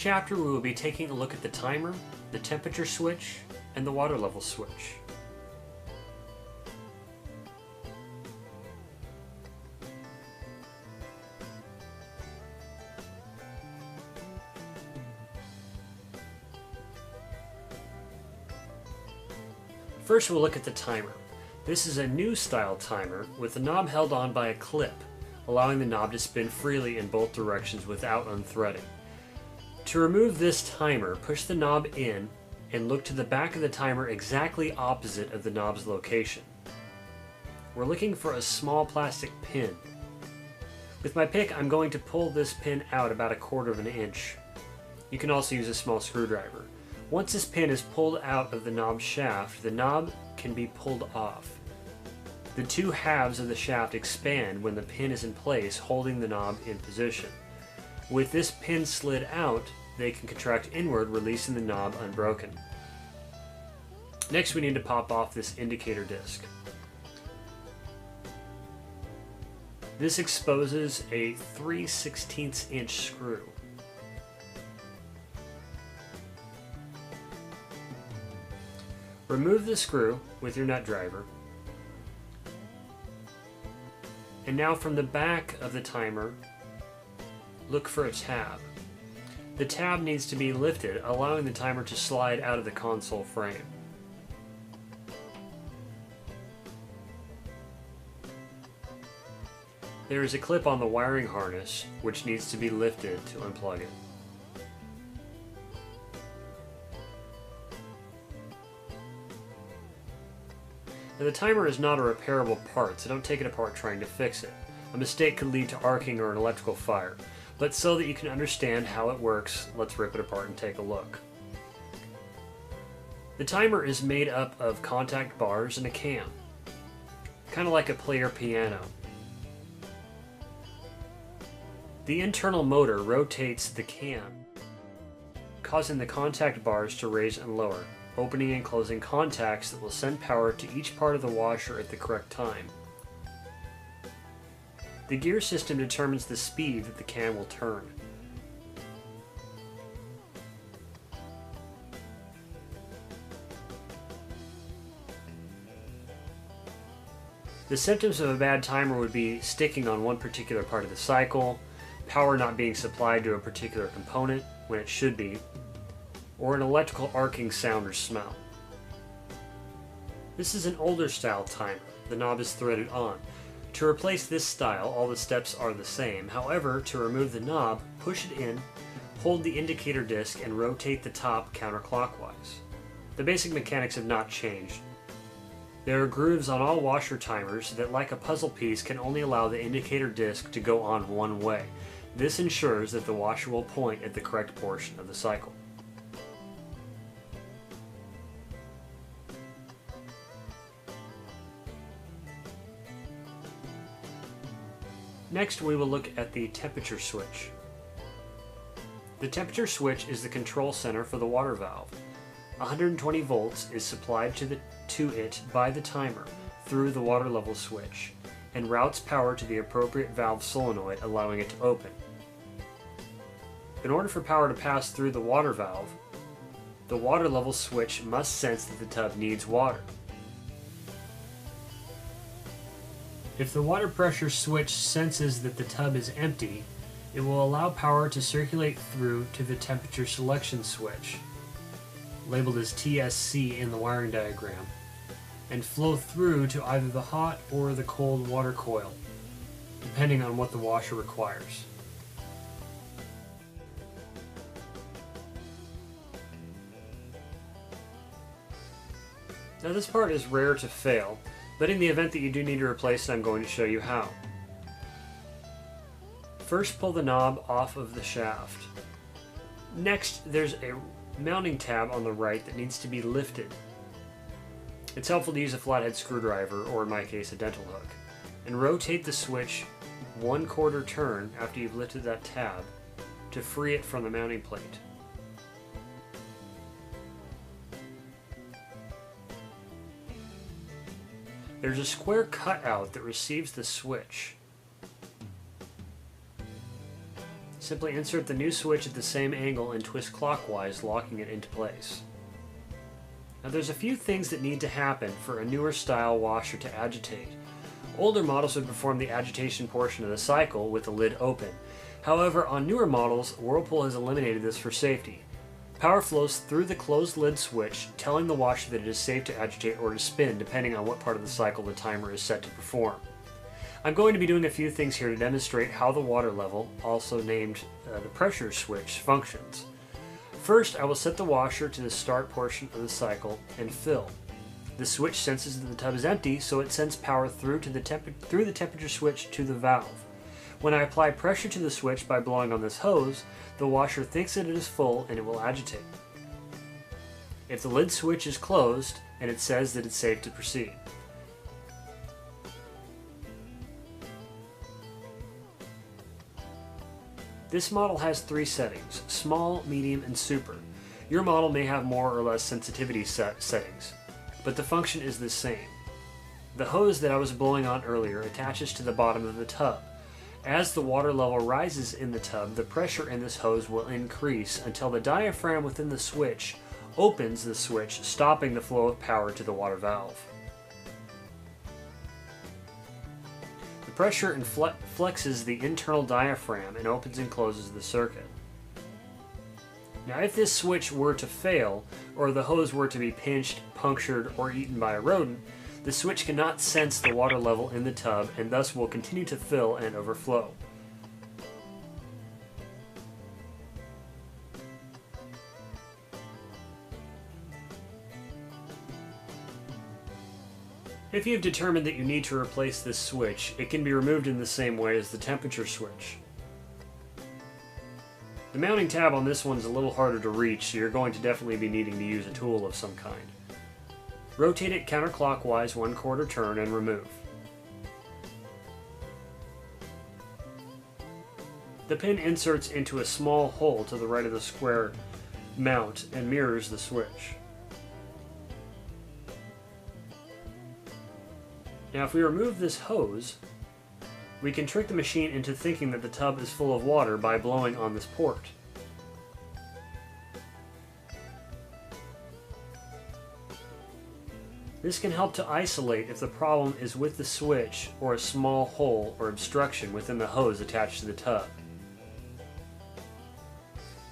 chapter we will be taking a look at the timer, the temperature switch, and the water level switch. First we'll look at the timer. This is a new style timer with the knob held on by a clip, allowing the knob to spin freely in both directions without unthreading. To remove this timer, push the knob in and look to the back of the timer exactly opposite of the knob's location. We're looking for a small plastic pin. With my pick, I'm going to pull this pin out about 1/4 of an inch. You can also use a small screwdriver. Once this pin is pulled out of the knob shaft, the knob can be pulled off. The two halves of the shaft expand when the pin is in place, holding the knob in position. With this pin slid out, they can contract inward, releasing the knob unbroken. Next, we need to pop off this indicator disc. This exposes a 3/16 inch screw. Remove the screw with your nut driver. And now from the back of the timer, look for a tab. The tab needs to be lifted, allowing the timer to slide out of the console frame. There is a clip on the wiring harness which needs to be lifted to unplug it. Now, the timer is not a repairable part, so don't take it apart trying to fix it. A mistake could lead to arcing or an electrical fire. But so that you can understand how it works, let's rip it apart and take a look. The timer is made up of contact bars and a cam, kind of like a player piano. The internal motor rotates the cam, causing the contact bars to raise and lower, opening and closing contacts that will send power to each part of the washer at the correct time. The gear system determines the speed that the cam will turn. The symptoms of a bad timer would be sticking on one particular part of the cycle, power not being supplied to a particular component when it should be, or an electrical arcing sound or smell. This is an older style timer. The knob is threaded on. To replace this style, all the steps are the same. However, to remove the knob, push it in, hold the indicator disc, and rotate the top counterclockwise. The basic mechanics have not changed. There are grooves on all washer timers that, like a puzzle piece, can only allow the indicator disc to go on one way. This ensures that the washer will point at the correct portion of the cycle. Next, we will look at the temperature switch. The temperature switch is the control center for the water valve. 120 volts is supplied to it by the timer through the water level switch and routes power to the appropriate valve solenoid, allowing it to open. In order for power to pass through the water valve, the water level switch must sense that the tub needs water. If the water pressure switch senses that the tub is empty, it will allow power to circulate through to the temperature selection switch, labeled as TSC in the wiring diagram, and flow through to either the hot or the cold water coil, depending on what the washer requires. Now, this part is rare to fail, but in the event that you do need to replace it, I'm going to show you how. First, pull the knob off of the shaft. Next, there's a mounting tab on the right that needs to be lifted. It's helpful to use a flathead screwdriver, or in my case, a dental hook, and rotate the switch 1/4 turn after you've lifted that tab to free it from the mounting plate. There's a square cutout that receives the switch. simply insert the new switch at the same angle and twist clockwise, locking it into place. Now there's a few things that need to happen for a newer style washer to agitate. Older models would perform the agitation portion of the cycle with the lid open. However, on newer models, Whirlpool has eliminated this for safety. Power flows through the closed lid switch, telling the washer that it is safe to agitate or to spin depending on what part of the cycle the timer is set to perform. I'm going to be doing a few things here to demonstrate how the water level, also named the pressure switch, functions. First, I will set the washer to the start portion of the cycle and fill. The switch senses that the tub is empty, so it sends power through the temperature switch to the valve. When I apply pressure to the switch by blowing on this hose, the washer thinks that it is full and it will agitate. If the lid switch is closed, and it says that it's safe to proceed. This model has 3 settings: small, medium, and super. Your model may have more or less sensitivity settings, but the function is the same. The hose that I was blowing on earlier attaches to the bottom of the tub. As the water level rises in the tub, the pressure in this hose will increase until the diaphragm within the switch opens the switch, stopping the flow of power to the water valve. The pressure flexes the internal diaphragm and opens and closes the circuit. Now, if this switch were to fail, or the hose were to be pinched, punctured, or eaten by a rodent, the switch cannot sense the water level in the tub and thus will continue to fill and overflow. If you've determined that you need to replace this switch, it can be removed in the same way as the temperature switch. The mounting tab on this one is a little harder to reach, so you're going to definitely be needing to use a tool of some kind. Rotate it counterclockwise 1/4 turn and remove. The pin inserts into a small hole to the right of the square mount and mirrors the switch. Now if we remove this hose, we can trick the machine into thinking that the tub is full of water by blowing on this port. This can help to isolate if the problem is with the switch or a small hole or obstruction within the hose attached to the tub.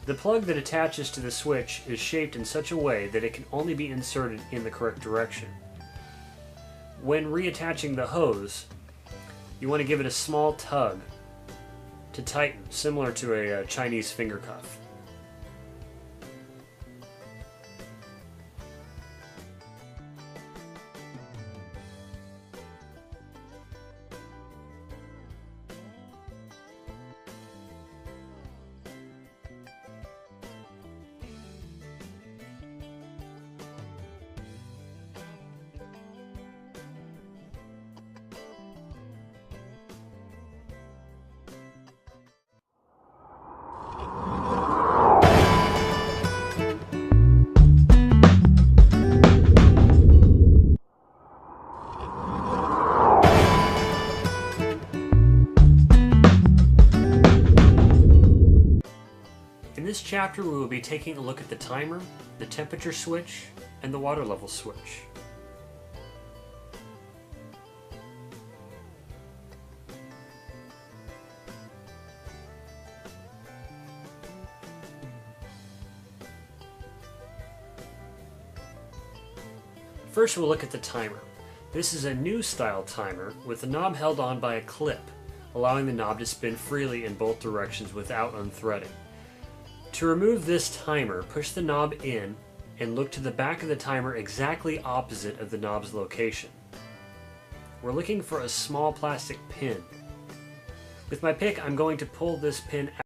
The plug that attaches to the switch is shaped in such a way that it can only be inserted in the correct direction. When reattaching the hose, you want to give it a small tug to tighten, similar to a Chinese finger cuff. In this chapter, we will be taking a look at the timer, the temperature switch, and the water level switch. First, we'll look at the timer. This is a new style timer with the knob held on by a clip, allowing the knob to spin freely in both directions without unthreading. To remove this timer, push the knob in and look to the back of the timer exactly opposite of the knob's location. We're looking for a small plastic pin. With my pick, I'm going to pull this pin out.